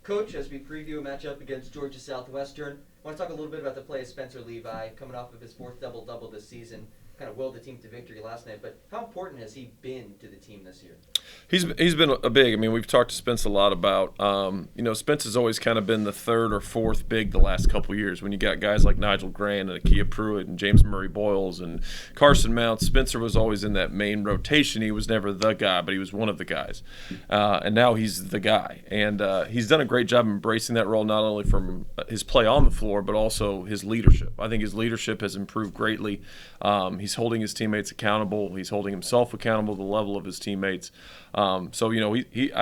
Coach, as we preview a matchup against Georgia Southwestern, I want to talk a little bit about the play of Spencer Levi, coming off of his fourth double-double this season. Kind of willed the team to victory last night, but how important has he been to the team this year? He's been a big. I mean, we've talked to Spence a lot about. Spence has always kind of been the third or fourth big the last couple of years. When you got guys like Nigel Grant and Akia Pruitt and James Murray Boyles and Carson Mount, Spencer was always in that main rotation. He was never the guy, but he was one of the guys. And now he's the guy, and he's done a great job embracing that role, not only from his play on the floor, but also his leadership. I think his leadership has improved greatly. He's holding his teammates accountable. He's holding himself accountable to the level of his teammates. I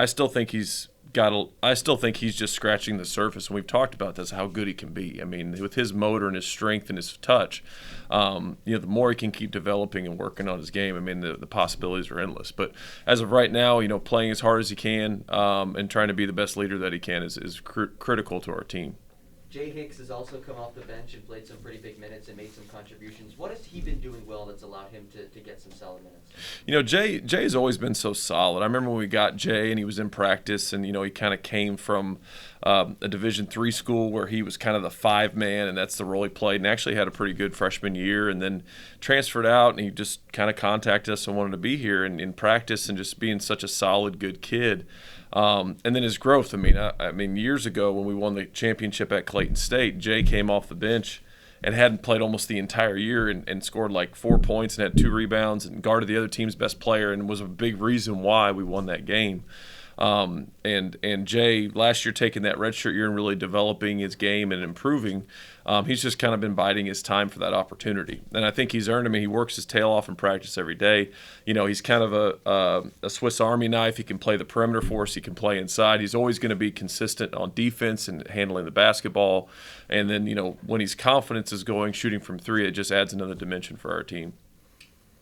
still think he's just scratching the surface, and we've talked about this, how good he can be. I mean, with his motor and his strength and his touch, the more he can keep developing and working on his game, I mean, the possibilities are endless. But as of right now, playing as hard as he can and trying to be the best leader that he can is critical to our team. Jay Hicks has also come off the bench and played some pretty big minutes and made some contributions. What has he been doing well that's allowed him to get some solid minutes? Jay's always been so solid. I remember when we got Jay and he was in practice, and he kind of came from a Division III school where he was kind of the five-man, and that's the role he played, and actually had a pretty good freshman year, and then transferred out, and he just kind of contacted us and wanted to be here and in practice and just being such a solid, good kid. And then his growth. I mean, years ago when we won the championship at Clayton State, Jay came off the bench and hadn't played almost the entire year and scored like 4 points and had 2 rebounds and guarded the other team's best player and was a big reason why we won that game. And Jay, last year taking that redshirt year and really developing his game and improving, he's just kind of been biding his time for that opportunity. And I think he's earned. He works his tail off in practice every day. He's kind of a Swiss Army knife. He can play the perimeter for us. He can play inside. He's always going to be consistent on defense and handling the basketball. And then, when his confidence is going, shooting from three, it just adds another dimension for our team.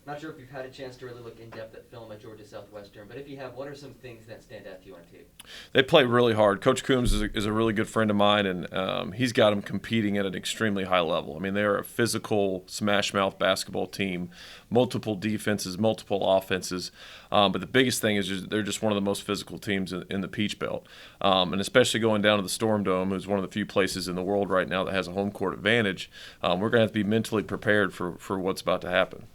Not sure if you've had a chance to really look in depth at film at Georgia Southwestern, but if you have, what are some things that stand out to you on tape? They play really hard. Coach Coombs is a really good friend of mine, and he's got them competing at an extremely high level. I mean, they're a physical, smash-mouth basketball team, multiple defenses, multiple offenses. But the biggest thing is they're just one of the most physical teams in the Peach Belt, and especially going down to the Storm Dome, who's one of the few places in the world right now that has a home court advantage. We're going to have to be mentally prepared for what's about to happen.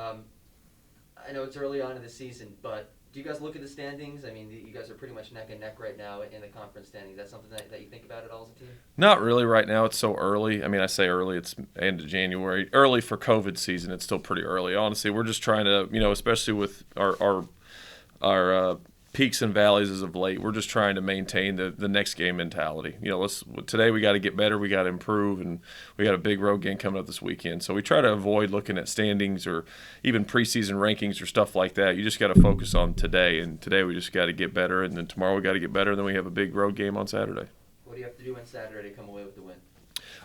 I know it's early on in the season, but do you guys look at the standings? I mean, you guys are pretty much neck and neck right now in the conference standings. Is that something that you think about at all as a team? Not really right now. It's so early. I mean, I say early, it's end of January. Early for COVID season, it's still pretty early. Honestly, we're just trying to, especially with our peaks and valleys as of late, we're just trying to maintain the next game mentality. Today we got to get better, we got to improve, and we got a big road game coming up this weekend. So we try to avoid looking at standings or even preseason rankings or stuff like that. You just got to focus on today, and today we just got to get better, and then tomorrow we got to get better, and then we have a big road game on Saturday. What do you have to do on Saturday to come away with the win?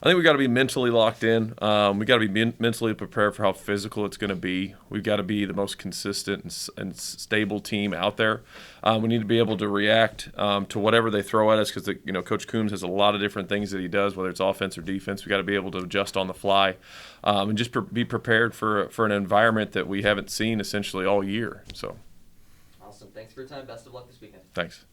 I think we got to be mentally locked in. We got to be mentally prepared for how physical it's going to be. We've got to be the most consistent and stable team out there. We need to be able to react to whatever they throw at us because Coach Coombs has a lot of different things that he does, whether it's offense or defense. We got to be able to adjust on the fly and just be prepared for an environment that we haven't seen essentially all year. So, awesome. Thanks for your time. Best of luck this weekend. Thanks.